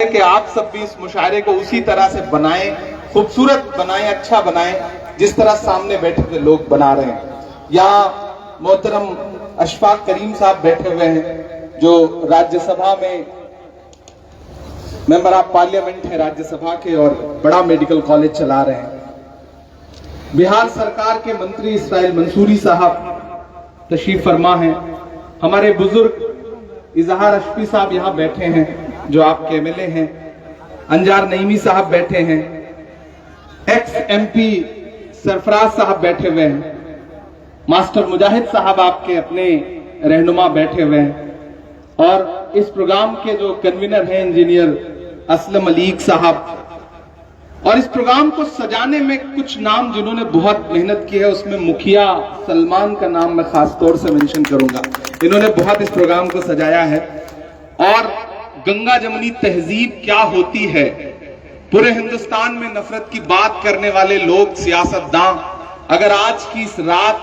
कि आप सब भी इस मुशायरे को उसी तरह से बनाएं, खूबसूरत बनाएं, अच्छा बनाएं, जिस तरह सामने बैठे हुए लोग बना रहे हैं। यहाँ मोहतरम अशफाक करीम साहब बैठे हुए हैं जो राज्यसभा में मेंबर ऑफ पार्लियामेंट है राज्यसभा के और बड़ा मेडिकल कॉलेज चला रहे हैं। बिहार सरकार के मंत्री इसराइल मंसूरी साहब तशरीफ फरमा हैं। हमारे बुजुर्ग इजहार अशफी साहब यहाँ बैठे हैं जो आपके एमएलए हैं। अंजार नईमी साहब बैठे हैं। एक्स एमपी सरफराज साहब बैठे हुए हैं। मास्टर मुजाहिद साहब आपके अपने रहनुमा बैठे हुए हैं। और इस प्रोग्राम के जो कन्वीनर हैं इंजीनियर असलम अलीक साहब। और इस प्रोग्राम को सजाने में कुछ नाम जिन्होंने बहुत मेहनत की है, उसमें मुखिया सलमान का नाम मैं खास तौर से मेंशन करूंगा। इन्होंने बहुत इस प्रोग्राम को सजाया है। और गंगा जमुनी तहजीब क्या होती है, पूरे हिंदुस्तान में नफरत की बात करने वाले लोग, सियासतदान अगर आज की इस रात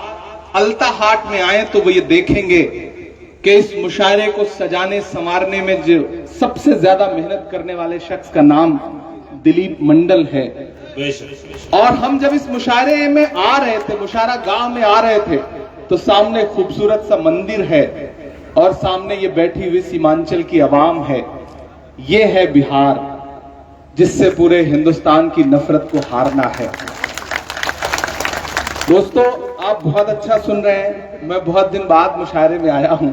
अलता हाट में आए तो वो ये देखेंगे कि इस मुशायरे को सजाने संवारने में जो सबसे ज्यादा मेहनत करने वाले शख्स का नाम दिलीप मंडल है। और हम जब इस मुशायरे में आ रहे थे, मुशायरा गांव में आ रहे थे, तो सामने खूबसूरत सा मंदिर है और सामने ये बैठी हुई सीमांचल की आवाम है। ये है बिहार जिससे पूरे हिंदुस्तान की नफरत को हारना है। दोस्तों, आप बहुत अच्छा सुन रहे हैं। मैं बहुत दिन बाद मुशायरे में आया हूं।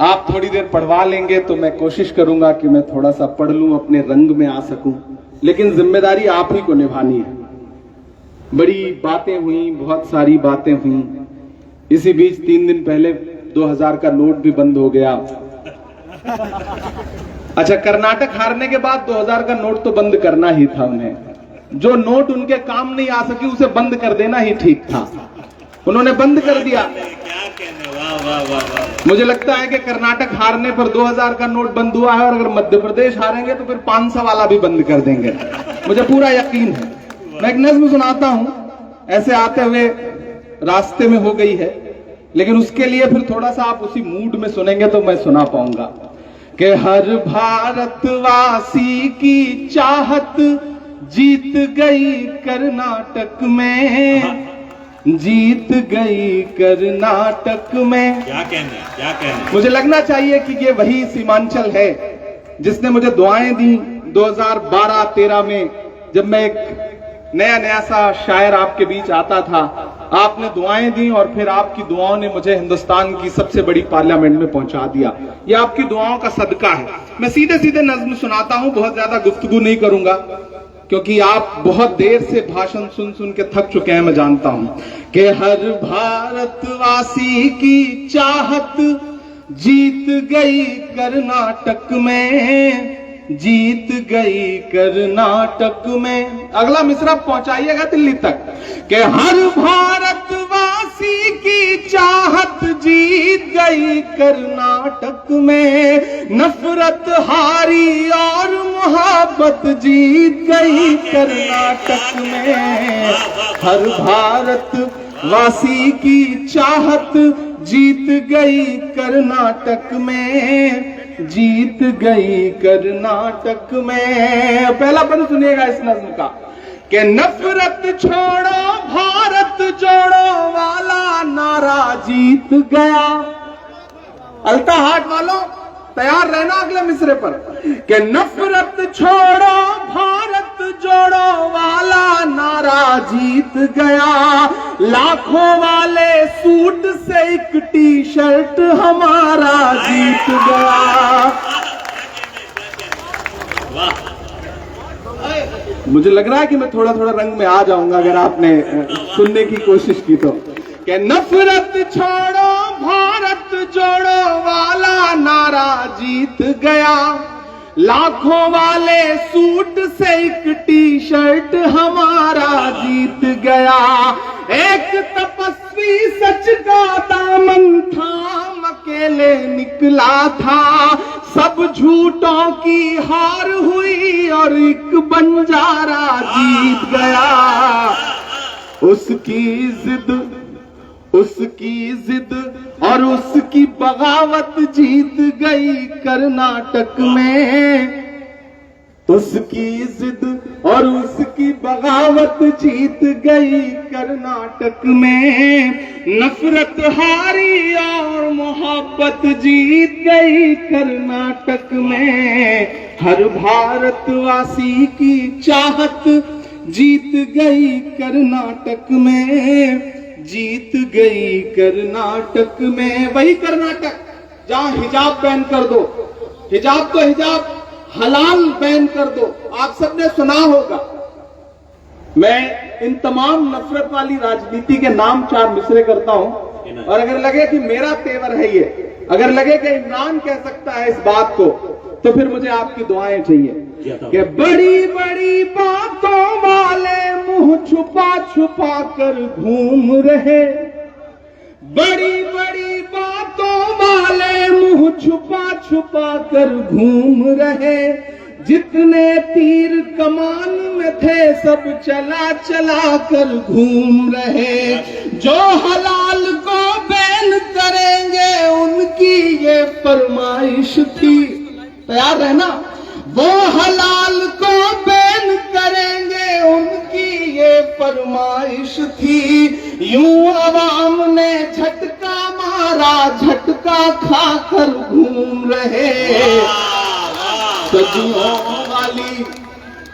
आप थोड़ी देर पढ़वा लेंगे तो मैं कोशिश करूंगा कि मैं थोड़ा सा पढ़ लूं, अपने रंग में आ सकूं, लेकिन जिम्मेदारी आप ही को निभानी है। बड़ी बातें हुई, बहुत सारी बातें हुई। इसी बीच 3 दिन पहले 2000 का नोट भी बंद हो गया। अच्छा, कर्नाटक हारने के बाद 2000 का नोट तो बंद करना ही था उन्हें। जो नोट उनके काम नहीं आ सकी उसे बंद कर देना ही ठीक था। उन्होंने बंद कर दिया। मुझे लगता है कि कर्नाटक हारने पर 2000 का नोट बंद हुआ है और अगर मध्य प्रदेश हारेंगे तो फिर 500 वाला भी बंद कर देंगे। मुझे पूरा यकीन है। मैं एक नज़्म सुनाता हूं, ऐसे आते हुए रास्ते में हो गई है, लेकिन उसके लिए फिर थोड़ा सा आप उसी मूड में सुनेंगे तो मैं सुना पाऊंगा कि हर भारतवासी की चाहत जीत गई कर्नाटक में, जीत गई कर्नाटक में। क्या कहना मुझे लगना चाहिए कि ये वही सीमांचल है जिसने मुझे दुआएं दी 2012-13 में, जब मैं एक नया सा शायर आपके बीच आता था। आपने दुआएं दी और फिर आपकी दुआओं ने मुझे हिंदुस्तान की सबसे बड़ी पार्लियामेंट में पहुंचा दिया। ये आपकी दुआओं का सदका है। मैं सीधे सीधे नज्म सुनाता हूं, बहुत ज्यादा गुफ्तगू नहीं करूंगा क्योंकि आप बहुत देर से भाषण सुन सुन के थक चुके हैं, मैं जानता हूं। कि हर भारतवासी की चाहत जीत गई कर्नाटक में, जीत गई कर्नाटक में। अगला मिसरा पहुंचाइएगा दिल्ली तक कि हर भारतवासी की चाहत जीत गई कर्नाटक में, नफरत हारी और मोहब्बत जीत गई कर्नाटक में। हर भारतवासी की चाहत जीत गई कर्नाटक में, जीत गई कर्नाटक में। पहला बंद सुनिएगा इस नज्म का कि नफरत छोड़ो भारत जोड़ो वाला नारा जीत गया। अलता हाट वालों तैयार रहना अगले मिसरे पर कि नफरत छोड़ो भारत जोड़ो वाला नारा जीत गया। लाखों वाले सूट से एक टी शर्ट हमारा जीत गया। मुझे लग रहा है कि मैं थोड़ा थोड़ा रंग में आ जाऊंगा अगर आपने सुनने की कोशिश की तो। कि नफरत छोड़ो भारत जोड़ो वाला नारा जीत गया। लाखों वाले सूट से एक टी शर्ट हमारा जीत गया। एक तपस्वी सच का दामन थाम अकेले निकला था, सब झूठों की हार हुई और एक बंजारा जीत गया। उसकी जिद और उसकी बगावत जीत गई कर्नाटक में, उसकी जिद और उसकी बगावत जीत गई कर्नाटक में, नफरत हारी और मोहब्बत जीत गई कर्नाटक में, हर भारतवासी की चाहत जीत गई कर्नाटक में, जीत गई कर्नाटक में। वही कर्नाटक जहां हिजाब बैन कर दो, हिजाब तो हिजाब हलाल बैन कर दो। आप सबने सुना होगा। मैं इन तमाम नफरत वाली राजनीति के नाम 4 मिसरे करता हूं, और अगर लगे कि मेरा तेवर है ये, अगर लगे कि इमरान कह सकता है इस बात को, तो फिर मुझे आपकी दुआएं चाहिए कि बड़ी बड़ी बातों वाले मुंह छुपा छुपा कर घूम रहे, बड़ी बड़ी बातों वाले मुंह छुपा छुपा कर घूम रहे, जितने तीर कमान में थे सब चला चला कर घूम रहे, जो हलाल को बैन करेंगे उनकी ये फरमाइश थी। तैयार रहना। वो हलाल को बैन करेंगे उनकी ये फरमाइश थी। यूं अवाम ने झटका मारा, झटका खाकर घूम रहे।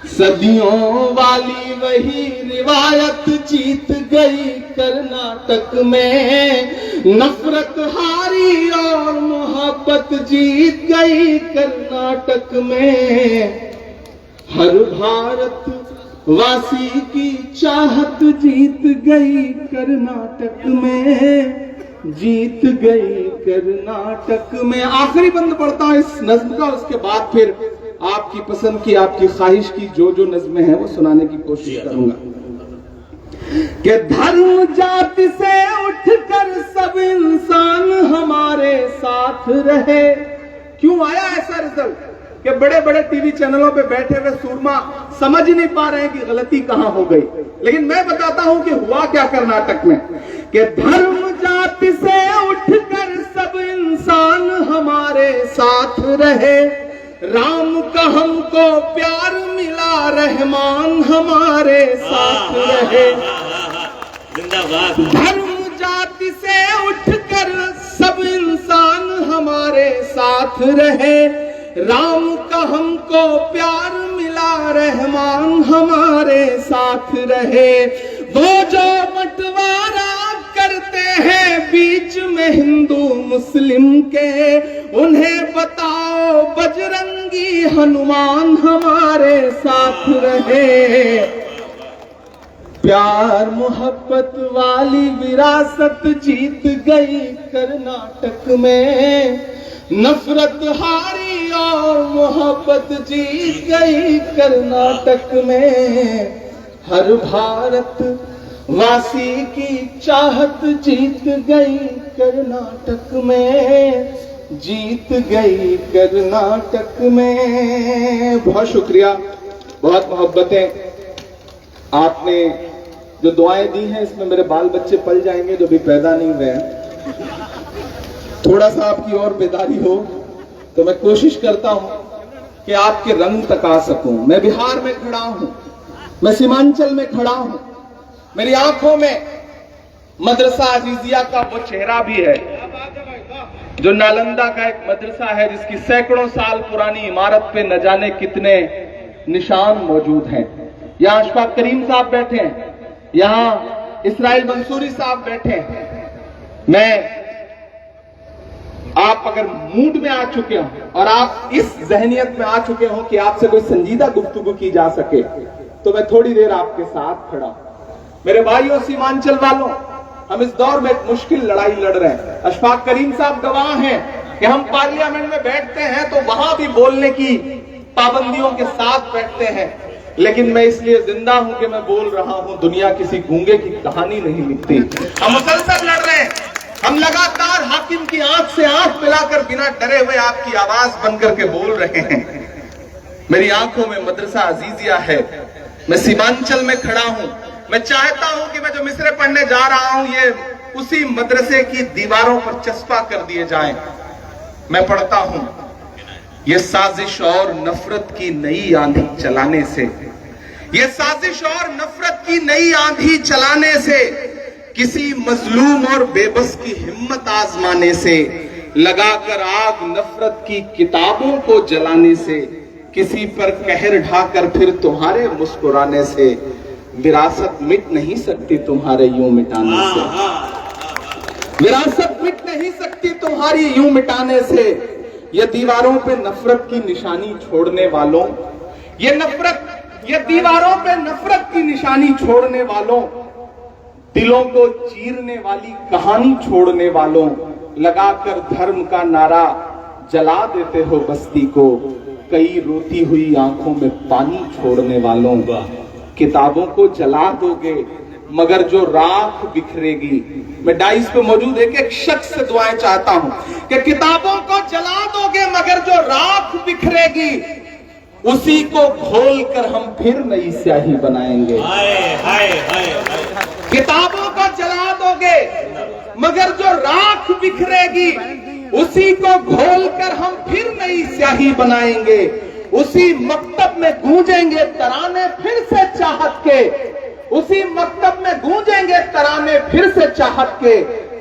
सदियों वाली वही रिवायत जीत गई कर्नाटक में, नफरत हारी और मोहब्बत जीत गई कर्नाटक में, हर भारत वासी की चाहत जीत गई कर्नाटक में, जीत गई कर्नाटक में। आखिरी बंद पढ़ता हूं इस नज्म का, उसके बाद फिर आपकी पसंद की, आपकी ख्वाहिश की जो नज्में हैं वो सुनाने की कोशिश करूंगा। कि धर्म जाति से उठकर सब इंसान हमारे साथ रहे। क्यों आया ऐसा रिजल्ट कि बड़े बड़े टीवी चैनलों पे बैठे हुए सूरमा समझ ही नहीं पा रहे हैं कि गलती कहां हो गई। लेकिन मैं बताता हूं कि हुआ क्या कर्नाटक में। कि धर्म जाति से उठकर सब इंसान हमारे साथ रहे, राम का हमको प्यार मिला, रहमान हमारे साथ रहे। धर्म जाति से उठकर सब इंसान हमारे साथ रहे, राम का हमको प्यार मिला, रहमान हमारे साथ रहे। वो जो बंटवारा करते हैं बीच में हिंदू मुस्लिम के, उन्हें बताओ बजरंगी हनुमान हमारे साथ रहे। प्यार मोहब्बत वाली विरासत जीत गई कर्नाटक में, नफरत हारी और मोहब्बत जीत गई कर्नाटक में, हर भारत वासी की चाहत जीत गई कर्नाटक में, जीत गई कर्नाटक में। बहुत शुक्रिया, बहुत मोहब्बतें। आपने जो दुआएं दी हैं इसमें मेरे बाल बच्चे पल जाएंगे जो भी पैदा नहीं हुए हैं। थोड़ा सा आपकी और बेदारी हो तो मैं कोशिश करता हूं कि आपके रंग तक आ सकूं। मैं बिहार में खड़ा हूं, मैं सीमांचल में खड़ा हूं, मेरी आंखों में मदरसा अजीजिया का वो चेहरा भी है जो नालंदा का एक मदरसा है जिसकी सैकड़ों साल पुरानी इमारत पे न जाने कितने निशान मौजूद हैं। यहां अशफाक करीम साहब बैठे हैं, यहां इसराइल मंसूरी साहब बैठे हैं। मैं आप अगर मूड में आ चुके हो और आप इस जहनियत में आ चुके हो कि आपसे कोई संजीदा गुफ्तगू की जा सके तो मैं थोड़ी देर आपके साथ खड़ा हूं। मेरे भाइयों सीमांचल वालों, हम इस दौर में एक मुश्किल लड़ाई लड़ रहे हैं। अशफाक करीम साहब गवाह हैं कि हम पार्लियामेंट में बैठते हैं तो वहां भी बोलने की पाबंदियों के साथ बैठते हैं, लेकिन मैं इसलिए जिंदा हूं कि मैं बोल रहा हूं। दुनिया किसी गूंगे की कहानी नहीं लिखती। हम मुसलसल लड़ रहे हैं, हम लगातार हाकिम की आंख से आंख मिलाकर बिना डरे हुए आपकी आवाज बनकर के बोल रहे हैं। मेरी आंखों में मदरसा अजीजिया है, मैं सीमांचल में खड़ा हूं। मैं चाहता हूं कि मैं जो मिसरे पढ़ने जा रहा हूं ये उसी मदरसे की दीवारों पर चस्पा कर दिए जाएं। मैं पढ़ता हूं ये साजिश और नफरत की नई आंधी चलाने से, ये साजिश और नफरत की नई आंधी चलाने से, किसी मजलूम और बेबस की हिम्मत आजमाने से, लगाकर आग नफरत की किताबों को जलाने से, किसी पर कहर ढाकर फिर तुम्हारे मुस्कुराने से, विरासत मिट नहीं सकती तुम्हारे यूं मिटाने से, विरासत मिट नहीं सकती तुम्हारी यूं मिटाने से। ये दीवारों पे नफरत की निशानी छोड़ने वालों, ये दीवारों पे नफरत की निशानी छोड़ने वालों, दिलों को चीरने वाली कहानी छोड़ने वालों, लगाकर धर्म का नारा जला देते हो बस्ती को, कई रोती हुई आंखों में पानी छोड़ने वालों। किताबों को जला दोगे मगर जो राख बिखरेगी, मैं डाइस पे मौजूद एक शख्स से दुआएं चाहता हूं कि किताबों को जला दोगे मगर जो राख बिखरेगी, उसी को खोल कर हम फिर नई स्याही बनाएंगे। किताबों को जला दोगे मगर जो राख बिखरेगी, उसी को घोल कर हम फिर नई स्याही बनाएंगे। उसी मकतब में गूंजेंगे तराने फिर से चाहत के, उसी मकतब में गूंजेंगे तराने फिर से चाहत के,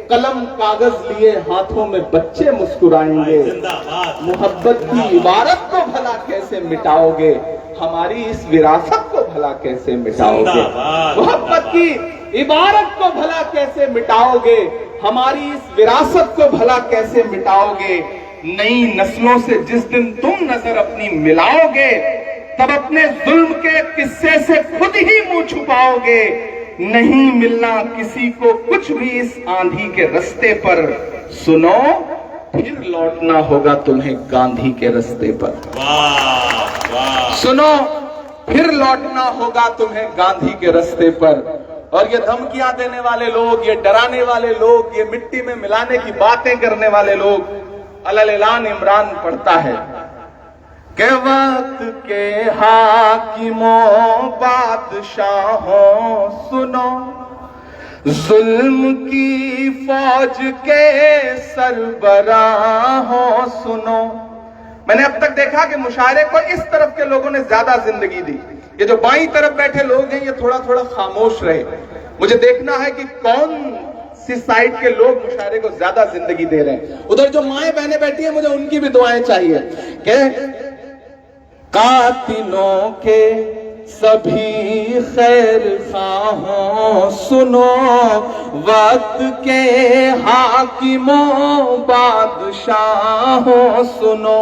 कलम कागज लिए हाथों में बच्चे मुस्कुराएंगे। मोहब्बत की इबारत को भला कैसे मिटाओगे, हमारी इस विरासत को भला कैसे मिटाओगे। मोहब्बत की इबारत को भला कैसे मिटाओगे, हमारी इस विरासत को भला कैसे मिटाओगे। नई नस्लों से जिस दिन तुम नजर अपनी मिलाओगे, तब अपने जुल्म के किस्से से खुद ही मुंह छुपाओगे। नहीं मिलना किसी को कुछ भी इस आंधी के रास्ते पर, सुनो फिर लौटना होगा तुम्हें गांधी के रास्ते पर। सुनो फिर लौटना होगा तुम्हें गांधी के रास्ते पर। और ये धमकियां देने वाले लोग, ये डराने वाले लोग, ये मिट्टी में मिलाने की बातें करने वाले लोग, अलल-ऐलान इमरान पढ़ता है कि वक्त के हाकिमों बादशाहों सुनो, जुल्म की फौज के सरबराहों सुनो। मैंने अब तक देखा कि मुशायरे को इस तरफ के लोगों ने ज्यादा जिंदगी दी, ये जो बाईं तरफ बैठे लोग हैं ये थोड़ा थोड़ा खामोश रहे। मुझे देखना है कि कौन सी साइड के लोग मुशायरे को ज्यादा जिंदगी दे रहे हैं। उधर जो माएं बहनें बैठी हैं, मुझे उनकी भी दुआएं चाहिए कि कातिलों के सभी खैर खाहों सुनो, वक्त के हाकिमों बादशाहों सुनो,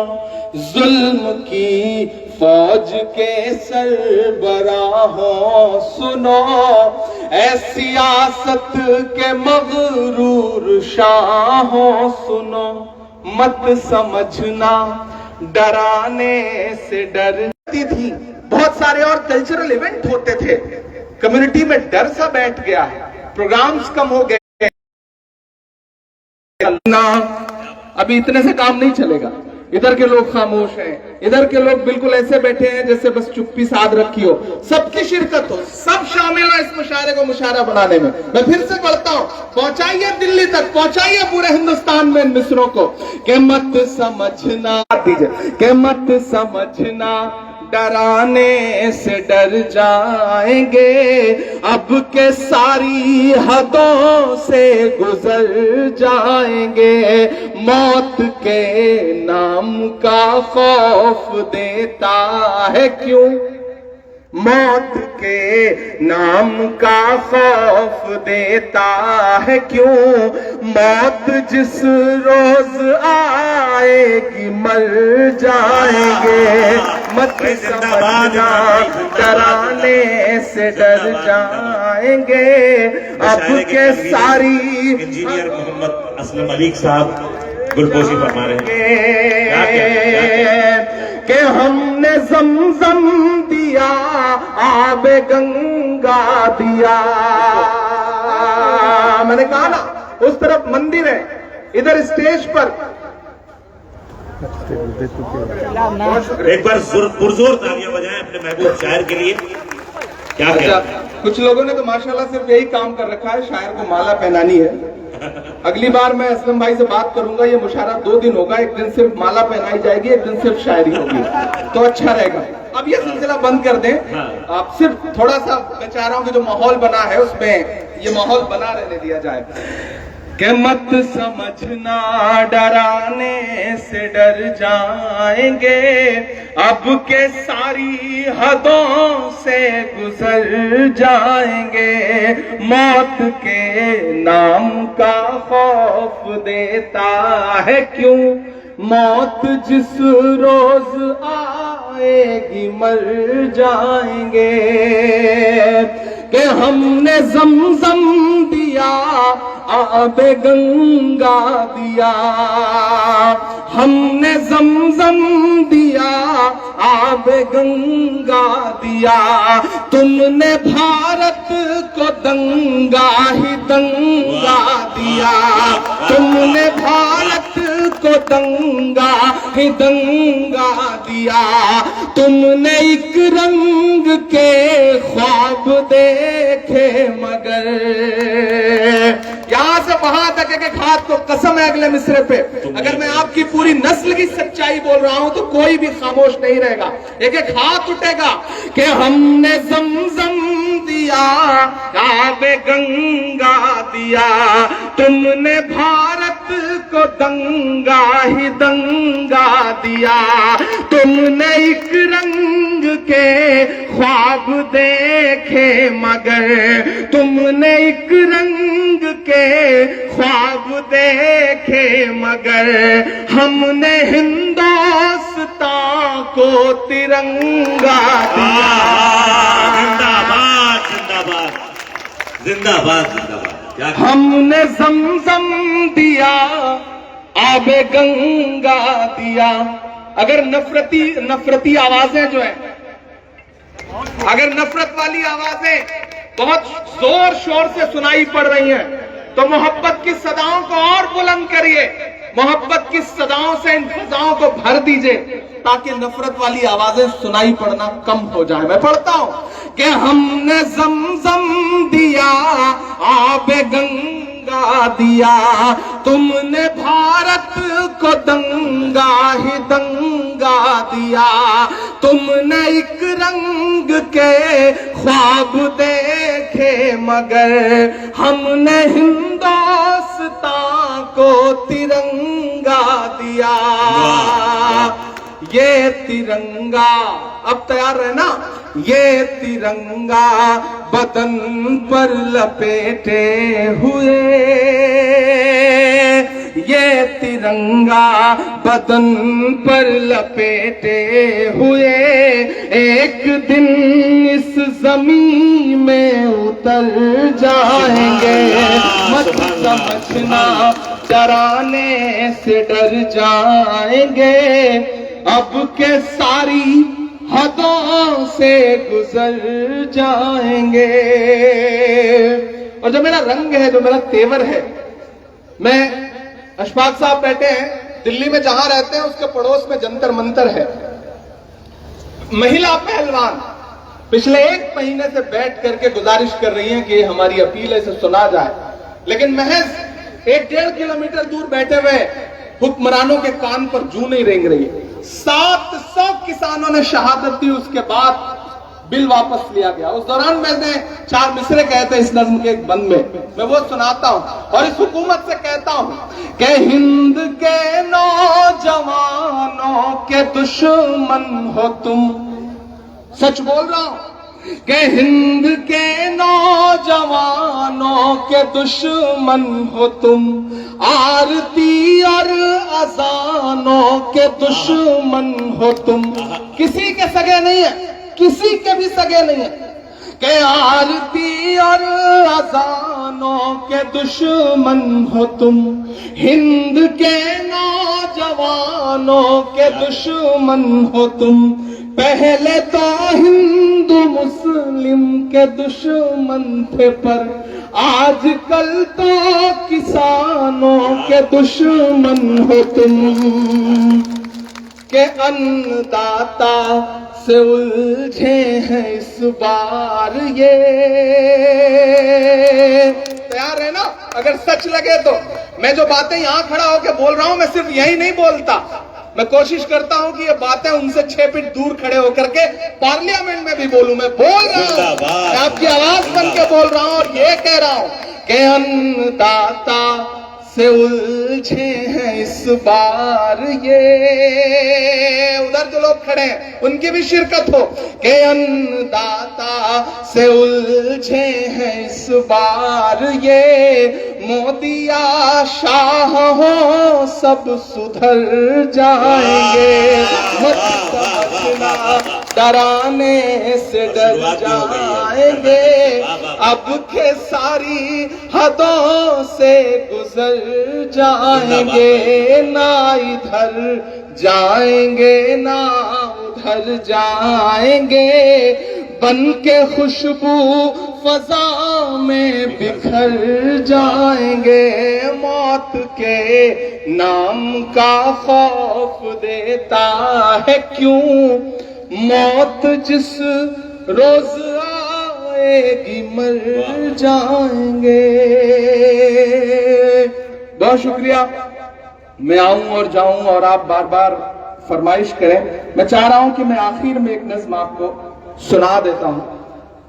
जुल्म की फौज के सरबराहों सुनो, ऐ सियासत के मगरूर शाहों सुनो, मत समझना डराने से डरती थी। बहुत सारे और कल्चरल इवेंट होते थे, कम्युनिटी में डर सा बैठ गया है, प्रोग्राम्स कम हो गए ना, अभी इतने से काम नहीं चलेगा। इधर के लोग खामोश हैं, इधर के लोग बिल्कुल ऐसे बैठे हैं जैसे बस चुप्पी साध रखी हो। सबकी शिरकत हो, सब शामिल हो इस मुशायरे को मुशायरा बनाने में। मैं फिर से पढ़ता हूं, पहुंचाइए दिल्ली तक, पहुंचाइए पूरे हिंदुस्तान में इन मिसरों को कि मत समझना दीजिए, कि मत समझना डराने से डर जाएंगे, अब के सारी हदों से गुजर जाएंगे, मौत के नाम का खौफ देता है क्यों, मौत के नाम का खौफ देता है क्यों, मौत जिस रोज आएगी मर जाएंगे, मत समझना डराने से डर जाएंगे, अब के सारी। इंजीनियर मोहम्मद असलम मलिक साहब गुलपोशी फरमा रहे हैं कि हमने ज़मज़म दिया, आबे गंगा दिया। मैंने कहा ना, उस तरफ मंदिर है, इधर स्टेज पर एक बार पुरजोर तालियां बजाएं अपने महबूब शायर के लिए। क्या अच्छा, कुछ लोगों ने तो माशाल्लाह सिर्फ यही काम कर रखा है, शायर को माला पहनानी है। अगली बार मैं असलम भाई से बात करूंगा, ये मुशायरा 2 दिन होगा, एक दिन सिर्फ माला पहनाई जाएगी, एक दिन सिर्फ शायरी होगी, तो अच्छा रहेगा। अब ये सिलसिला बंद कर दें, आप सिर्फ थोड़ा सा बेचारों के जो माहौल बना है उसमें ये माहौल बना रहने दिया जाए। कि मत समझना डराने से डर जाएंगे, अब के सारी हदों से गुजर जाएंगे, मौत के नाम का खौफ देता है क्यों, मौत जिस रोज आएगी मर जाएंगे। कि हमने जमजम दिया आबे गंगा दिया, हमने जमजम दिया आबे गंगा दिया, तुमने भारत को दंगा ही दंगा दिया, तुमने भारत को दंगा ही दंगा दिया, तुमने एक रंग के ख्वाब देखे मगर, यहां से वहां तक एक हाथ को कसम है अगले मिसरे पे, अगर मैं आपकी पूरी नस्ल की सच्चाई बोल रहा हूं तो कोई भी खामोश नहीं रहेगा, एक एक हाथ उठेगा कि हमने जमजम दिया आबे गंगा दिया, तुमने भारत को दंगा ही दंगा दिया, तुमने एक रंग के ख्वाब देखे मगर, तुमने एक रंग के ख्वाब देखे मगर, हमने हिंदुस्तान को तिरंगा दिया। जिंदाबाद जिंदाबाद जिंदाबाद जिंदाबाद। हमने जमजम दिया आबे गंगा दिया। अगर नफरती आवाजें जो है, अगर नफरत वाली आवाजें बहुत जोर शोर से सुनाई पड़ रही हैं, तो मोहब्बत की सदाओं को और बुलंद करिए, मोहब्बत की सदाओं से इन फिजाओं को भर दीजिए ताकि नफरत वाली आवाजें सुनाई पड़ना कम हो जाए। मैं पढ़ता हूं कि हमने जमजम दिया आबे गंगा दिया, तुमने भारत को दंगा ही दंगा दिया, तुमने एक रंग के ख्वाब देखे मगर, हमने हिंदुस्तान को तिरंगा दिया। ये तिरंगा, अब तैयार रहना, ये तिरंगा बदन पर लपेटे हुए, ये तिरंगा बदन पर लपेटे हुए, एक दिन इस जमीन में उतर जाएंगे, मत समझना डराने से डर जाएंगे, अब के सारी हदों से गुजर जाएंगे। और जो मेरा रंग है, जो मेरा तेवर है, मैं अशफाक साहब बैठे हैं दिल्ली में, जहां रहते हैं उसके पड़ोस में जंतर मंतर है, महिला पहलवान पिछले 1 महीने से बैठ करके गुजारिश कर रही हैं कि हमारी अपील है इसे सुना जाए, लेकिन महज 1-1.5 किलोमीटर दूर बैठे हुए हुक्मरानों के कान पर जूं नहीं रेंग रही। 700 किसानों ने शहादत दी, उसके बाद बिल वापस लिया गया। उस दौरान मैंने 4 मिसरे कहते इस नज्म के एक बंद में, मैं वो सुनाता हूं और इस हुकूमत से कहता हूं कि हिंद के नौजवानों के दुश्मन हो तुम, सच बोल रहा हूं कि हिंद के नौजवानों के दुश्मन हो तुम, आरती और अजानों के दुश्मन हो तुम, किसी के सगे नहीं है, किसी के भी सगे नहीं है, कि आरती और अजानों के दुश्मन हो तुम, हिंद के नौजवानों के दुश्मन हो तुम, पहले तो हिंदू मुस्लिम के दुश्मन थे, पर आजकल तो किसानों के दुश्मन हो तुम, के अन्नदाता से उलझे हैं इस बार ये। तैयार है ना? अगर सच लगे तो। मैं जो बातें यहाँ खड़ा होकर बोल रहा हूँ, मैं सिर्फ यही नहीं बोलता, मैं कोशिश करता हूँ कि ये बातें उनसे 6 फीट दूर खड़े होकर के पार्लियामेंट में भी बोलूं। मैं बोल रहा हूँ, मैं आपकी आवाज बन के बोल रहा हूँ और ये कह रहा हूँ कि अन्नदाता से उलझे हैं इस बार ये। उधर जो लोग खड़े हैं उनकी भी शिरकत हो कि अन्नदाता से उलझे हैं इस बार ये। मोदिया शाह हो सब सुधर जाएंगे, मत समझना डराने से डर जाएंगे। अब के सारी हदों से गुजर जाएंगे, ना इधर जाएंगे ना उधर जाएंगे। बन के खुशबू फजा में बिखर जाएंगे। मौत के नाम का खौफ देता है क्यों, मौत जिस रोज आएगी मर जाएंगे। बहुत शुक्रिया। मैं आऊं और जाऊं और आप बार बार फरमाइश करें। मैं चाह रहा हूं कि मैं आखिर में एक नज्म आपको सुना देता हूं,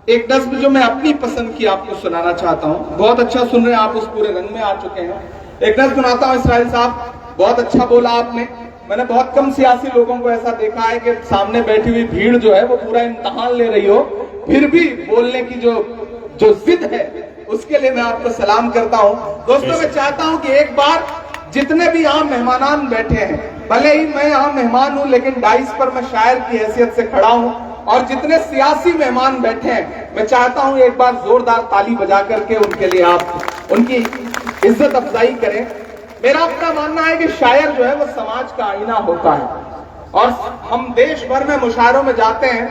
एक नज्म जो मैं अपनी पसंद की आपको सुनाना चाहता हूं। बहुत अच्छा सुन रहे हैं आप, उस पूरे रंग में आ चुके हैं। एक नज्म सुनाता हूं। इसराइल साहब, बहुत अच्छा बोला आपने। मैंने बहुत कम सियासी लोगों को ऐसा देखा है कि सामने बैठी हुई भीड़ जो है वो पूरा इम्तहान ले रही हो, फिर भी बोलने की जो जिद है उसके लिए मैं आपको सलाम करता हूं। दोस्तों, मैं चाहता हूं कि एक बार जितने भी यहाँ मेहमानान बैठे हैं, भले ही मैं यहाँ मेहमान हूं लेकिन डाइस पर मैं शायर की हैसियत से खड़ा हूं, और जितने सियासी मेहमान बैठे हैं मैं चाहता हूं एक बार जोरदार ताली बजा करके उनके लिए आप उनकी इज्जत अफजाई करें। मेरा अपना मानना है कि शायर जो है वो समाज का आईना होता है, और हम देश भर में मुशायरों में जाते हैं,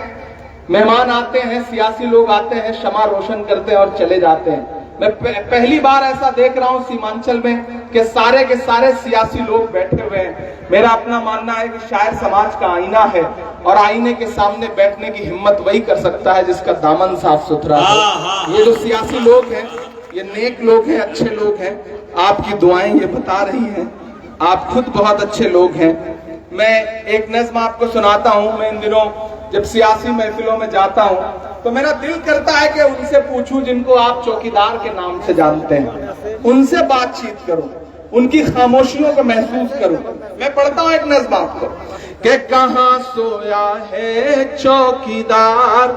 मेहमान आते हैं, सियासी लोग आते हैं, शमा रोशन करते हैं और चले जाते हैं। मैं पहली बार ऐसा देख रहा हूं सीमांचल में कि सारे के सारे सियासी लोग बैठे हुए हैं। मेरा अपना मानना है कि शायर समाज का आईना है, और आईने के सामने बैठने की हिम्मत वही कर सकता है जिसका दामन साफ सुथरा है। ये जो सियासी लोग हैं ये नेक लोग हैं, अच्छे लोग हैं, आपकी दुआएं ये बता रही हैं, आप खुद बहुत अच्छे लोग हैं। मैं एक नज्म आपको सुनाता हूं। मैं इन दिनों जब सियासी महफिलों में जाता हूं तो मेरा दिल करता है कि उनसे पूछूं जिनको आप चौकीदार के नाम से जानते हैं, उनसे बातचीत करूं, उनकी खामोशियों को महसूस करूं। मैं पढ़ता हूं एक नज्म आपको कि कहां सोया है चौकीदार,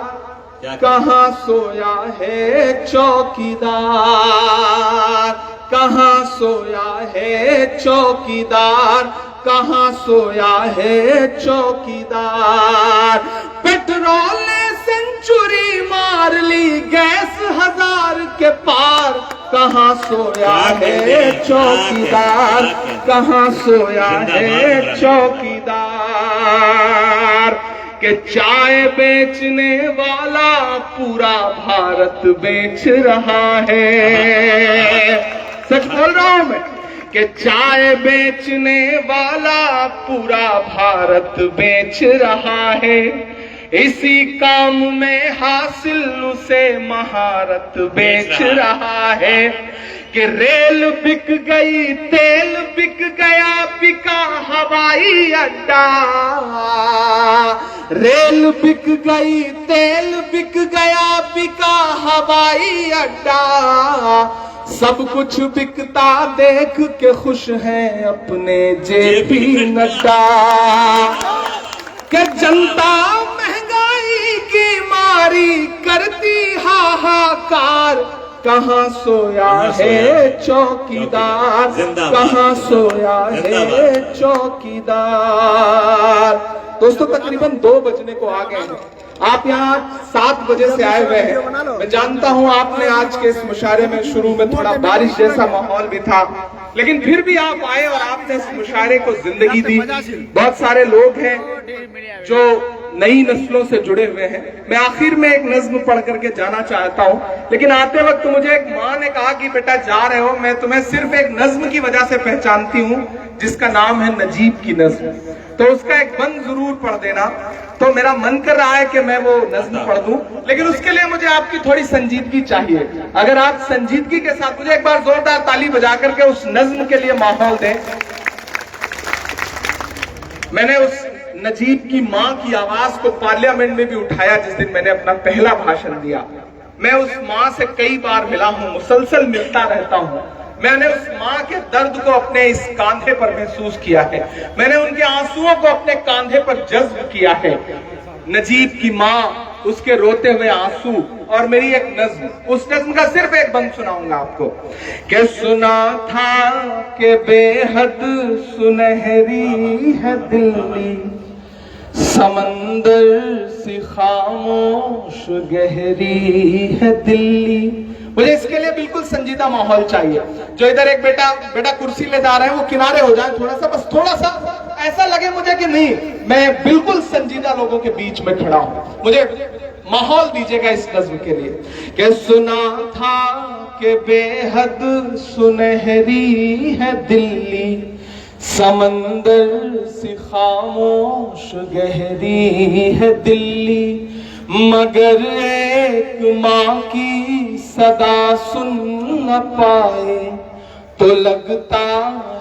कहां सोया है चौकीदार, कहां सोया है चौकीदार, कहां सोया है चौकीदार। पेट्रोल ने सेंचुरी मार ली, गैस 1000 के पार, कहां सोया है चौकीदार, कहां सोया है चौकीदार। कि चाय बेचने वाला पूरा भारत बेच रहा है। सच बोल रहा हूं मैं कि चाय बेचने वाला पूरा भारत बेच रहा है। इसी काम में हासिल उसे महारत बेच रहा है। कि रेल बिक गई, तेल बिक गया, बिका हवाई अड्डा। रेल बिक गई, तेल बिक गया, बिका हवाई अड्डा। सब कुछ बिकता देख के खुश हैं अपने जेपी नड्डा। कि जनता महंगाई की मारी करती हाहाकार, कहां सोया है चौकीदार, कहां सोया है चौकीदार। दोस्तों, तकरीबन 2 बजने को आ गए हैं। आप यहाँ 7 बजे से आए हुए हैं। मैं जानता हूँ आपने आज के इस मुशायरे में शुरू में थोड़ा बारिश जैसा माहौल भी था, लेकिन फिर भी आप आए और आपने इस मुशायरे को जिंदगी दी। बहुत सारे लोग हैं जो नई नस्लों से जुड़े हुए हैं। मैं आखिर में एक नज्म पढ़ करके जाना चाहता हूँ, लेकिन आते वक्त मुझे एक माँ ने कहा कि बेटा जा रहे हो, मैं तुम्हें सिर्फ एक नज्म की वजह से पहचानती हूँ जिसका नाम है नजीब की नज्म, तो उसका एक बंद जरूर पढ़ देना। तो मेरा मन कर रहा है कि मैं वो नज्म पढ़ दूं, लेकिन उसके लिए मुझे आपकी थोड़ी संजीदगी चाहिए। अगर आप संजीदगी के साथ मुझे एक बार जोरदार ताली बजा करके उस नज्म के लिए माहौल दें। मैंने उस नजीब की माँ की आवाज को पार्लियामेंट में भी उठाया जिस दिन मैंने अपना पहला भाषण दिया। मैं उस माँ से कई बार मिला हूं, मुसलसल मिलता रहता हूं। मैंने उस माँ के दर्द को अपने इस कांधे पर महसूस किया है, मैंने उनके आंसुओं को अपने कांधे पर जज्ब किया है। नजीब की माँ, उसके रोते हुए आंसू और मेरी एक नज्म, उस नज्म का सिर्फ एक बंद सुनाऊंगा आपको। कि सुना था कि बेहद सुनहरी है दिल्ली, समंदर सी खामोश गहरी है दिल्ली। मुझे इसके लिए बिल्कुल संजीदा माहौल चाहिए। जो इधर एक बेटा कुर्सी ले जा रहे हैं वो किनारे हो जाए थोड़ा सा, बस थोड़ा सा ऐसा लगे मुझे कि नहीं, मैं बिल्कुल संजीदा लोगों के बीच में खड़ा हूं। मुझे माहौल दीजिएगा इस नज्म के लिए। कि सुना था कि बेहद सुनहरी है दिल्ली, समंदर सी खामोश गहरी है दिल्ली, मगर एक माँ की सदा सुन न पाए तो लगता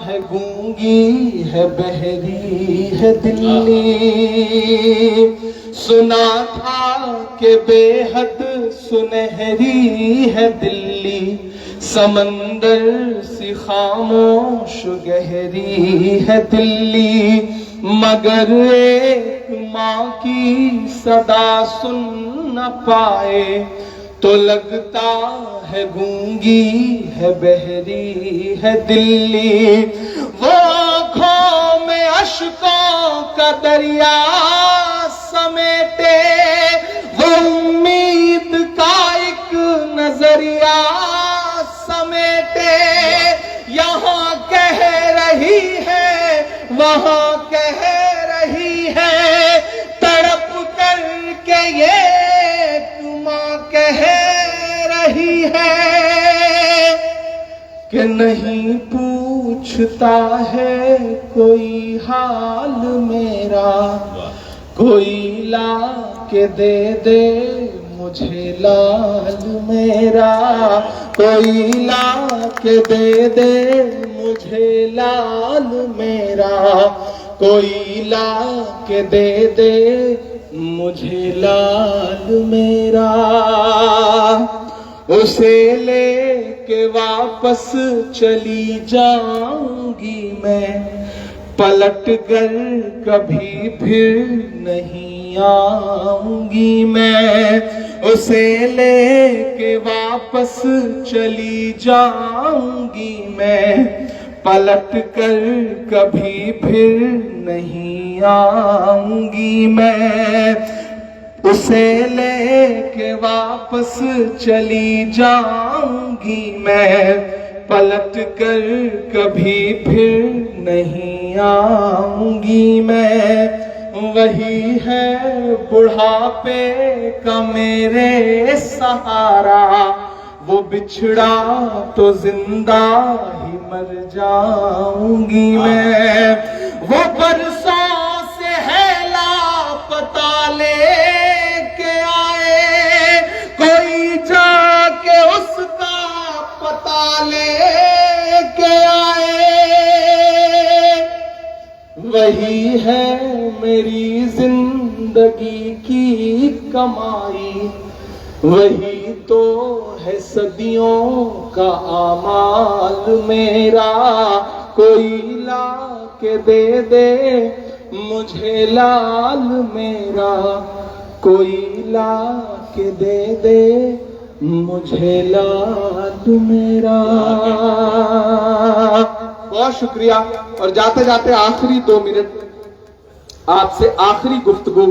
है गूंगी है बहरी है दिल्ली। सुना था कि बेहद सुनहरी है दिल्ली, समंदर सी खामोश गहरी है दिल्ली, मगर एक माँ की सदा सुन न पाए तो लगता है गूंगी है बहरी है दिल्ली। वो आँखों में अश्कों का दरिया समेटे, वो उम्मीद का एक नजरिया समेटे, यहाँ कह रही है वहाँ कह रही है, तड़प करके ये माँ कह रही है कि नहीं पूछता है कोई हाल मेरा, कोई ला के दे मुझे लाल मेरा, कोई ला के दे मुझे लाल मेरा, कोई ला के दे मुझे लाल मेरा। उसे लेके वापस चली जाऊंगी मैं, पलट कर कभी फिर नहीं आऊंगी मैं, उसे लेके वापस चली जाऊंगी मैं, पलट कर कभी फिर नहीं आऊंगी मैं, उसे लेके वापस चली जाऊंगी मैं, पलट कर कभी फिर नहीं आऊंगी मैं। वही है बुढ़ापे का मेरे सहारा, वो बिछड़ा तो जिंदा ही मर जाऊंगी मैं। वो बरसों से है लापता लेके आए, कोई जाके उसका पता लेके आए। वही है मेरी जिंदगी की कमाई, वही तो है सदियों का आमाल मेरा, कोई ला के दे मुझे लाल मेरा, कोई ला के दे मुझे लाल मेरा। बहुत शुक्रिया। और जाते जाते आखिरी 2 मिनट आपसे आखिरी गुफ्तगू,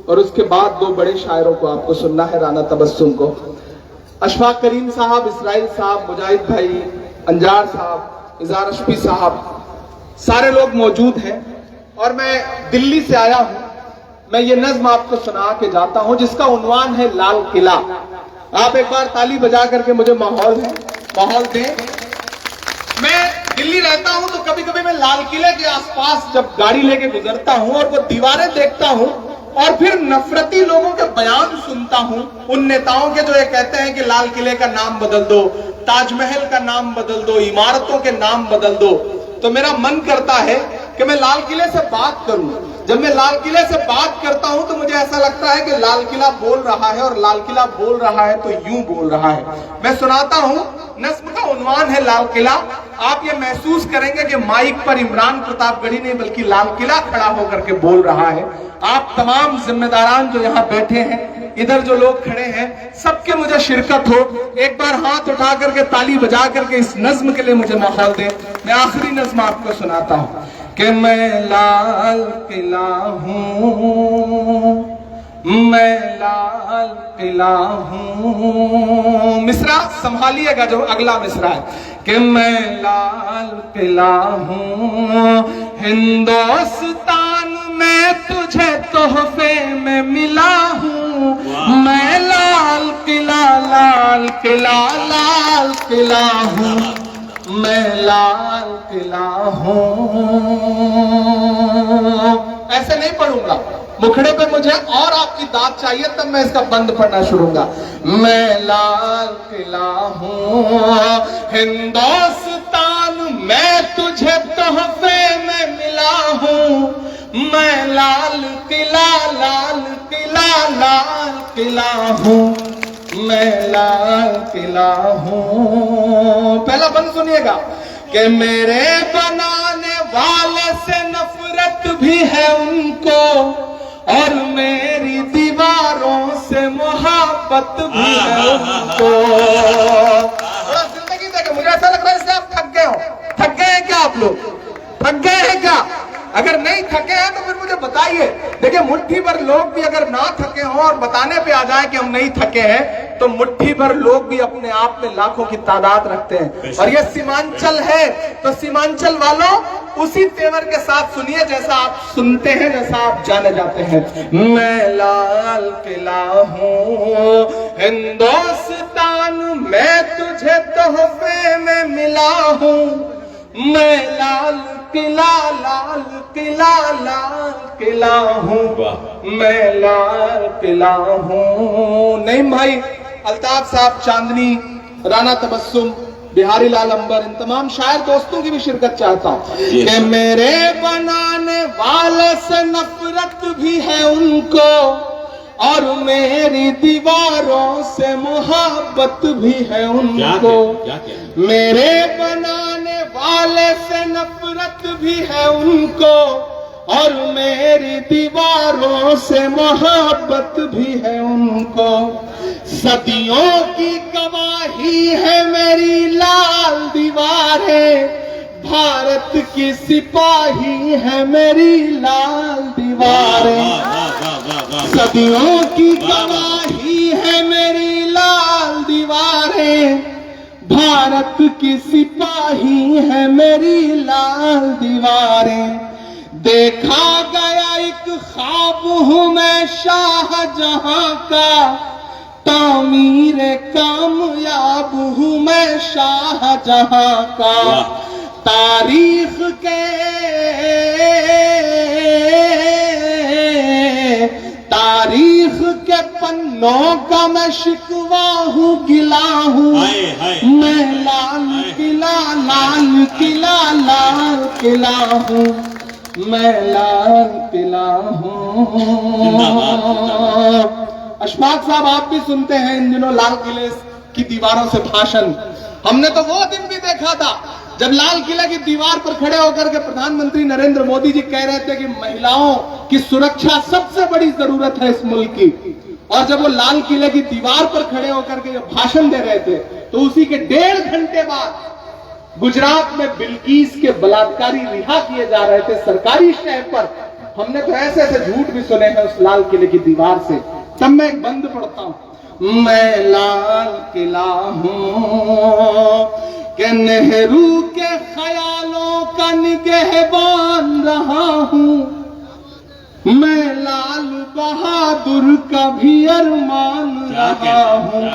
और उसके बाद 2 बड़े शायरों को आपको सुनना है, राना तबस्सुम को। अशफाक करीम साहब, इसराइल साहब, मुजाहिद भाई, अंजार साहब, इज़ार अशफी साहब, सारे लोग मौजूद हैं। और मैं दिल्ली से आया हूं मैं ये नज्म आपको सुना के जाता हूं जिसका उन्वान है लाल किला। आप एक बार ताली बजा करके मुझे माहौल दें। मैं दिल्ली रहता हूं तो कभी कभी मैं लाल किले के आसपास जब गाड़ी लेके गुजरता हूं और वो दीवारें देखता हूं और फिर नफरती लोगों के बयान सुनता हूं, उन नेताओं के जो ये कहते हैं कि लाल किले का नाम बदल दो, ताजमहल का नाम बदल दो, इमारतों के नाम बदल दो, तो मेरा मन करता है कि मैं लाल किले से बात करूं। जब मैं लाल किले से बात करता हूं तो मुझे ऐसा लगता है कि लाल किला बोल रहा है, और लाल किला बोल रहा है तो यूं बोल रहा है। मैं सुनाता हूं, नस्म का उन्वान है लाल किला। आप ये महसूस करेंगे कि माइक पर इमरान प्रतापगढ़ी नहीं बल्कि लाल किला खड़ा होकर के बोल रहा है। आप तमाम जिम्मेदारान जो यहाँ बैठे हैं, इधर जो लोग खड़े हैं, सबके मुझे शिरकत हो। एक बार हाथ उठा करके ताली बजा करके इस नज्म के लिए मुझे माहौल दे। मैं आखिरी नज्म आपको सुनाता हूं कि मैं लाल किला हूं, मैं लाल किला हूं। मिसरा संभालिएगा जो अगला मिसरा है कि मैं लाल किला हूं, हिंदुस्तान में तुझे तोहफे में मिला हूं। मैं लाल किला हूं, मैं लाल किला हूं। ऐसे नहीं पढ़ूंगा, मुखड़े पे मुझे और आपकी दाद चाहिए तब मैं इसका बंद पढ़ना शुरू करूंगा। मैं लाल किला हूं, हिंदुस्तान मैं तुझे तोहफे में मिला हूं। मैं लाल किला हूं, मैं लाल किला हूं। पहला बंद सुनिएगा कि मेरे बनाने वाले से नफरत भी है उनको, और मेरी दीवारों से मोहब्बत भी है उनको। थोड़ा जिंदगी देखे, मुझे ऐसा लग रहा है इससे आप थक गए हो। थक गए हैं क्या आप लोग? थक गए हैं क्या? अगर नहीं थके हैं तो फिर मुझे बताइए। देखिए, मुट्ठी भर लोग भी अगर ना थके हों और बताने पे आ जाए कि हम नहीं थके हैं, तो मुट्ठी भर लोग भी अपने आप में लाखों की तादाद रखते हैं। और ये सीमांचल है, तो सीमांचल वालों उसी तेवर के साथ सुनिए जैसा आप सुनते हैं, जैसा आप जाने जाते हैं। मैं लाल किला हूं, हिंदुस्तान मैं तुझे तोहफे में मिला हूं। मैं लाल किला हूं, मैं लाल किला हूं। नहीं भाई, अल्ताफ साहब चांदनी, राणा तबस्सुम, बिहारी लाल अंबर, इन तमाम शायर दोस्तों की भी शिरकत चाहता हूं कि मेरे बनाने वाले से नफरत भी है उनको, और मेरी दीवारों से मोहब्बत भी है उनको। मेरे बनाने वाले से नफरत भी है उनको, और मेरी दीवारों से मोहब्बत भी है उनको। सदियों की गवाही है मेरी लाल दीवारें, भारत की सिपाही है मेरी लाल दीवारें। सदियों की गवाही है मेरी लाल दीवारें, भारत की सिपाही है मेरी लाल दीवारें। देखा गया एक ख्वाब हूं मैं शाहजहां का, तामीर कामयाब हूं मैं शाहजहां का। तारीख के पन्नों का मैं शिकवा हूं, गिला हूं। मैं लाल किला हूं, मैं लाल किला हूं। अशफाक साहब, आप भी सुनते हैं इन दिनों लाल किले की दीवारों से भाषण। हमने तो वो दिन भी देखा था जब लाल किला की दीवार पर खड़े होकर के प्रधानमंत्री नरेंद्र मोदी जी कह रहे थे कि महिलाओं की सुरक्षा सबसे बड़ी जरूरत है इस मुल्क की। और जब वो लाल किले की दीवार पर खड़े होकर के जब भाषण दे रहे थे, तो उसी के 1.5 घंटे बाद गुजरात में बिल्किस के बलात्कारी रिहा किए जा रहे थे सरकारी शहर पर। हमने तो ऐसे ऐसे झूठ भी सुने हैं उस लाल किले की दीवार से। तब मैं एक बंद पढ़ता हूं, मैं लाल किला हूं कि नेहरू के ख्यालों का निगहबान रहा हूं। मैं लाल बहादुर का भी अरमान रहा हूं।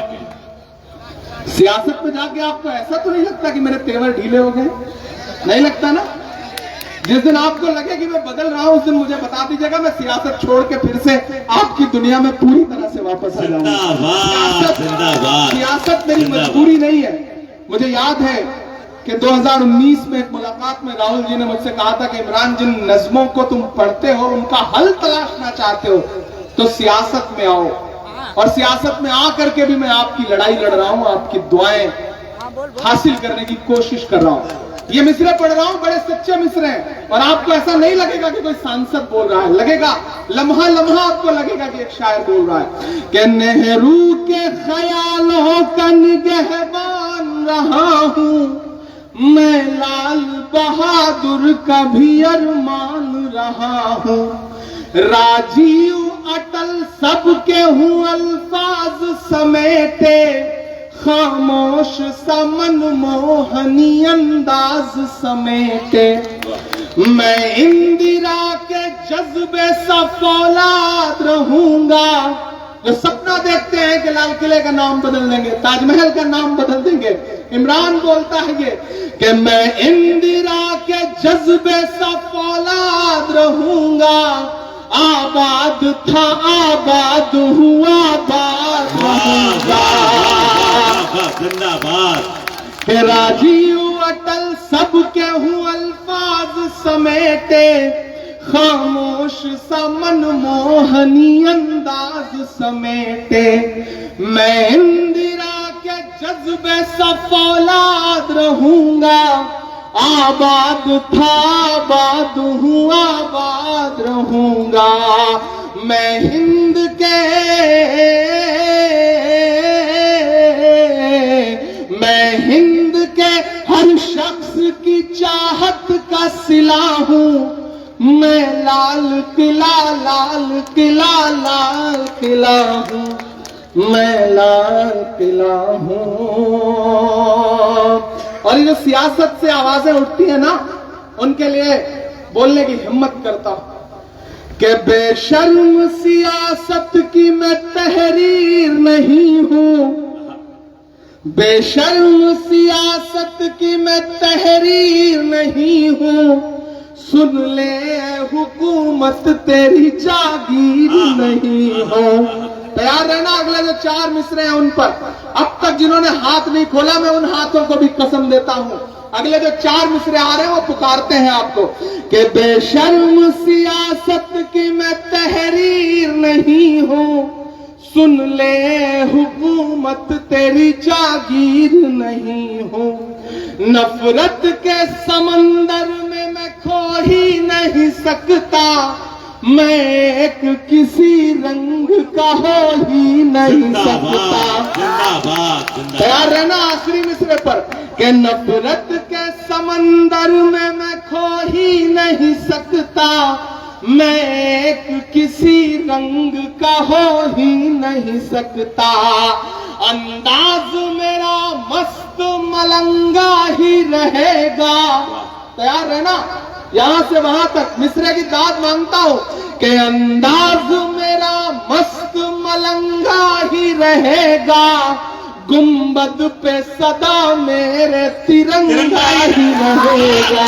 सियासत में जाके आपको ऐसा तो नहीं लगता कि मेरे तेवर ढीले हो गए? नहीं लगता ना? जिस दिन आपको लगे कि मैं बदल रहा हूं उस दिन मुझे बता दीजिएगा, मैं सियासत छोड़ के फिर से आपकी दुनिया में पूरी तरह से वापस आ जाऊंगा। सियासत मेरी मजबूरी नहीं है। मुझे याद है कि 2019 में एक मुलाकात में राहुल जी ने मुझसे कहा था कि इमरान, जिन नज़्मों को तुम पढ़ते हो उनका हल तलाशना चाहते हो तो सियासत में आओ। और सियासत में आकर के भी मैं आपकी लड़ाई लड़ रहा हूं, आपकी दुआएं हासिल करने की कोशिश कर रहा हूं। ये मिसरे पढ़ रहा हूं, बड़े सच्चे मिसरे हैं। और आपको ऐसा नहीं लगेगा कि कोई सांसद बोल रहा है, लगेगा लम्हा लम्हा आपको लगेगा कि एक शायर बोल रहा है कि नेहरू के ख्यालों का निगहबान रहा हूं, मैं लाल बहादुर का भी अरमान रहा हूं। राजीव अटल सबके हूं अल्फाज समेटे, खामोश सा मनमोहनी अंदाज समेटे। मैं इंदिरा के जज्बे सा फौलाद रहूंगा, जो सपना देखते हैं कि लाल किले का नाम बदल देंगे, ताजमहल का नाम बदल देंगे। इमरान बोलता है ये कि मैं इंदिरा के जज्बे सा फौलाद रहूंगा, आबाद था आबाद हुआ आबाद रहूंगा। जिंदाबाद। कि राजीव अटल सबके हूं अल्फाज समेटे, खामोश सा मनमोहनी अंदाज समेटे। मैं इंदिरा के जज्बे सा फौलाद रहूंगा, आबाद था आबाद हूं आबाद रहूंगा। मैं हिंद के हर शख्स की चाहत का सिला हूं, मैं लाल किला लाल किला लाल किला हूं, मैं लाल किला हूं। और ये जो सियासत से आवाजें उठती है ना, उनके लिए बोलने की हिम्मत करता हूं कि बेशर्म सियासत की मैं तहरीर नहीं हूं, बेशर्म सियासत की मैं तहरीर नहीं हूं। सुन ले हुकूमत तेरी जागीर नहीं हो। तैयार रहना अगले जो 4 मिसरे हैं उन पर। अब तक जिन्होंने हाथ नहीं खोला मैं उन हाथों को भी कसम देता हूं, अगले जो 4 मिसरे आ रहे हैं वो पुकारते हैं आपको कि बेशर्म सियासत की मैं तहरीर नहीं हूं, सुन ले हुकूमत तेरी जागीर नहीं हूं। नफरत के समंदर में मैं खो ही नहीं सकता, मैं एक किसी रंग का हो ही नहीं सकता। तैयार रहना आखिरी मिसरे पर कि नफरत के समंदर में मैं खो ही नहीं सकता, मैं एक किसी रंग का हो ही नहीं सकता। अंदाज मेरा मस्त मलंगा ही रहेगा। तैयार रहना, यहां से वहां तक मिसरे की दाद मांगता हूं कि अंदाज मेरा मस्त मलंगा ही रहेगा, गुंबद पे सदा मेरे तिरंगा ही रहेगा।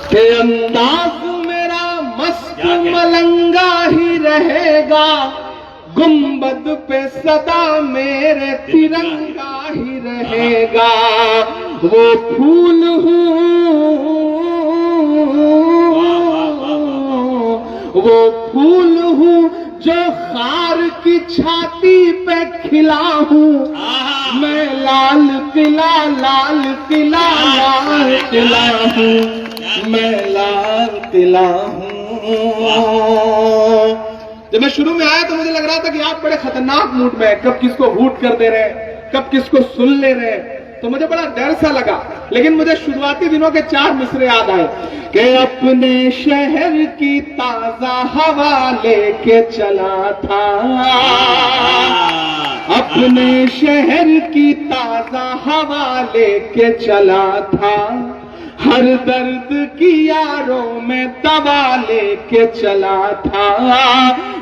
कि अंदाज मेरा मस्त मलंगा ही रहेगा, गुंबद पे सदा मेरे तिरंगा ही रहेगा। वो फूल हूँ जो खार की छाती पे खिला हूँ, मैं लाल किला लाल किला लाल किला हूँ, मैं लाल किला हूँ। जब मैं शुरू में आया तो मुझे लग रहा था कि आप बड़े खतरनाक मूड में हैं, कब किसको वोट कर दे रहे, कब किसको सुन ले रहे, तो मुझे बड़ा डर सा लगा। लेकिन मुझे शुरुआती दिनों के 4 मिसरे याद आए कि अपने शहर की ताजा हवा लेके चला था, अपने शहर की ताजा हवा लेके चला था, हर दर्द की यारों में दवा लेके चला था,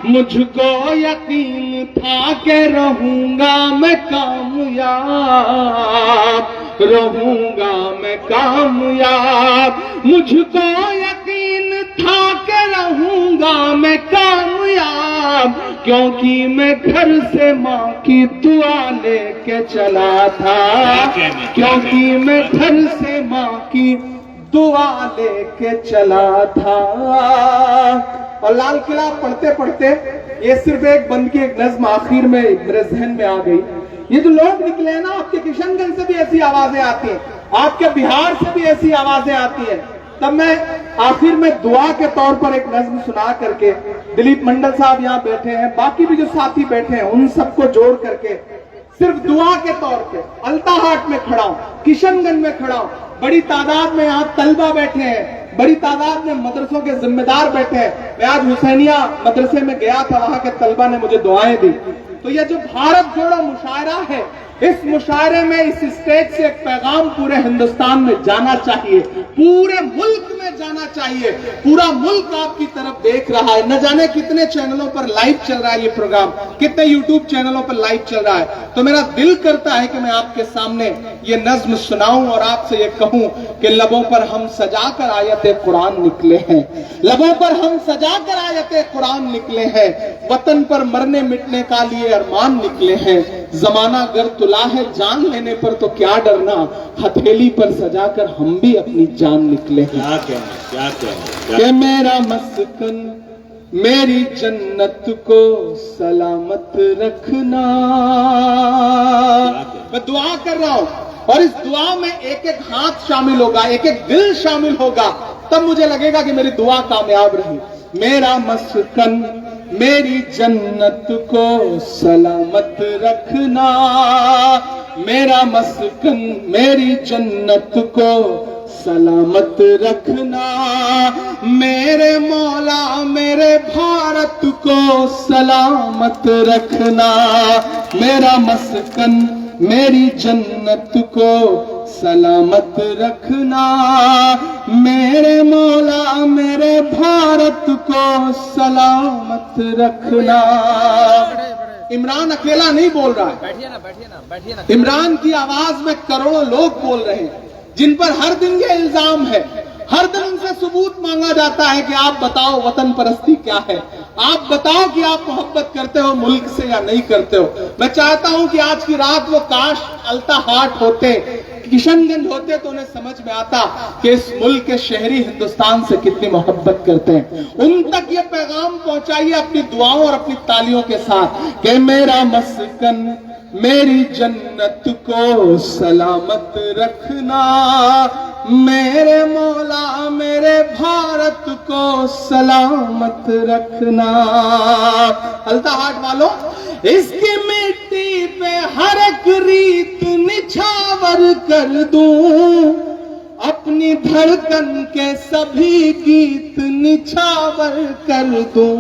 मुझको यकीन था कि रहूंगा मैं कामयाब, रहूंगा मैं कामयाब, मुझको यकीन था कि रहूंगा मैं कामयाब, क्योंकि मैं घर से माँ की दुआ लेके चला था, क्योंकि मैं घर से माँ की दुआ लेके चला था। और लाल किला पढ़ते पढ़ते ये सिर्फ एक बंद की एक नज्म आखिर में मेरे जहन में आ गई। ये जो लोग निकले हैं ना, आपके किशनगंज से भी ऐसी आवाजें आती हैं, आपके बिहार से भी ऐसी आवाजें आती हैं। तब मैं आखिर में दुआ के तौर पर एक नज्म सुना करके, दिलीप मंडल साहब यहाँ बैठे हैं, बाकी भी जो साथी बैठे हैं, उन सबको जोड़ करके सिर्फ दुआ के तौर पे अल्ताहाट में खड़ा हूं, किशनगंज में खड़ा हूं, बड़ी तादाद में यहाँ तलबा बैठे हैं, बड़ी तादाद में मदरसों के जिम्मेदार बैठे हैं। मैं आज हुसैनिया मदरसे में गया था, वहां के तलबा ने मुझे दुआएं दी। तो ये जो भारत जोड़ो मुशायरा है, इस मुशायरे में इस स्टेज से एक पैगाम पूरे हिंदुस्तान में जाना चाहिए, पूरे मुल्क में जाना चाहिए। पूरा मुल्क आपकी तरफ देख रहा है, न जाने कितने चैनलों पर लाइव चल रहा है ये प्रोग्राम, कितने यूट्यूब चैनलों पर लाइव चल रहा है। तो मेरा दिल करता है कि मैं आपके सामने ये नज्म सुनाऊं और आपसे ये कहूं कि लबों पर हम सजाकर आयते कुरान निकले हैं, लबों पर हम सजाकर आयते कुरान निकले हैं, वतन पर मरने मिटने का लिए अरमान निकले हैं। जमाना गर तुला है जान लेने पर तो क्या डरना, हथेली पर सजाकर हम भी अपनी जान निकले हैं। क्या कि मेरा मस्कन मेरी जन्नत को सलामत रखना। मैं दुआ कर रहा हूं और इस दुआ में एक एक हाथ शामिल होगा, एक एक दिल शामिल होगा, तब मुझे लगेगा कि मेरी दुआ कामयाब रही। मेरा मस्कन मेरी जन्नत को सलामत रखना, मेरा मस्कन मेरी जन्नत को सलामत रखना, मेरे मौला मेरे भारत को सलामत रखना, मेरा मस्कन मेरी जन्नत को सलामत रखना, मेरे मौला मेरे भारत को सलामत रखना। इमरान अकेला नहीं बोल रहा है, बैठिए ना। इमरान की आवाज में करोड़ों लोग बोल रहे हैं, जिन पर हर दिन ये इल्जाम है, हर दिन उनसे सबूत मांगा जाता है कि आप बताओ वतन परस्ती क्या है, आप बताओ कि आप मोहब्बत करते हो मुल्क से या नहीं करते हो। मैं चाहता हूं कि आज की रात वो काश अल्ताहाट होते, किशनगंज होते, तो उन्हें समझ में आता कि इस मुल्क के शहरी हिंदुस्तान से कितनी मोहब्बत करते हैं। उन तक ये पैगाम पहुंचाइए अपनी दुआओं और अपनी तालियों के साथ कि मेरा मस्कन मेरी जन्नत को सलामत रखना, मेरे मौला मेरे भारत को सलामत रखना। अल्ताहाट वालों, इसकी मिट्टी पे हर एक रीत निछावर कर दूं, अपनी धड़कन के सभी गीत निछावर कर दूं,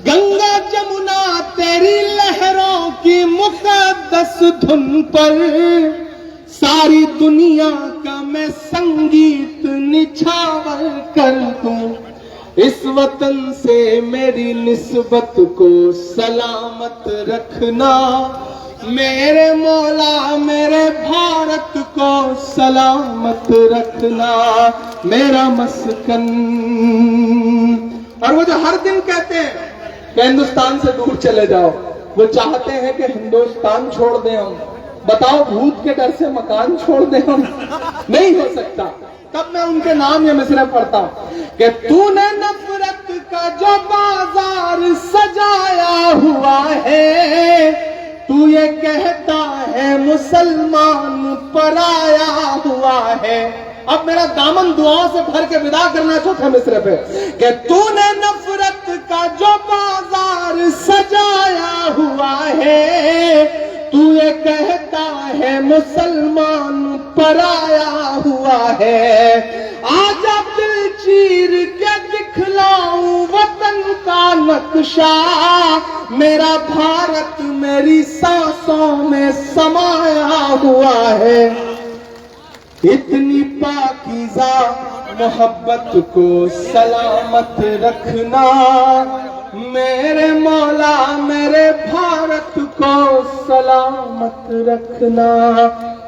गंगा जमुना तेरी लहरों की मुकद्दस धुन पर सारी दुनिया का मैं संगीत निछावर कर दूं, इस वतन से मेरी निस्बत को सलामत रखना, मेरे मौला मेरे भारत को सलामत रखना, मेरा मस्कन। और वो जो हर दिन कहते हैं कि हिंदुस्तान से दूर चले जाओ, वो चाहते हैं कि हिंदुस्तान छोड़ दें हम। बताओ भूत के डर से मकान छोड़ दें हम? नहीं हो सकता। तब मैं उनके नाम ये मिसरे पढ़ता कि तूने नफरत का जो बाजार सजाया हुआ है, तू ये कहता है मुसलमान पराया हुआ है। अब मेरा दामन दुआओं से भर के विदा करना चाहता मिसरे पे कि तूने नफरत का जो बाजार सजाया हुआ है, तू ये कहता है मुसलमान पराया हुआ है। आजा दिल चीर के दिखलाऊं वतन का नक्शा, मेरा भारत मेरी सांसों में समाया हुआ है। इतनी पाकीज़ा मोहब्बत को सलामत रखना, मेरे मौला मेरे भारत को सलामत रखना,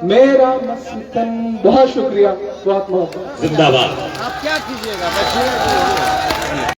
मेरा मस्कन। बहुत शुक्रिया, बहुत मोहब्बत। जिंदाबाद। आप क्या कीजिएगा?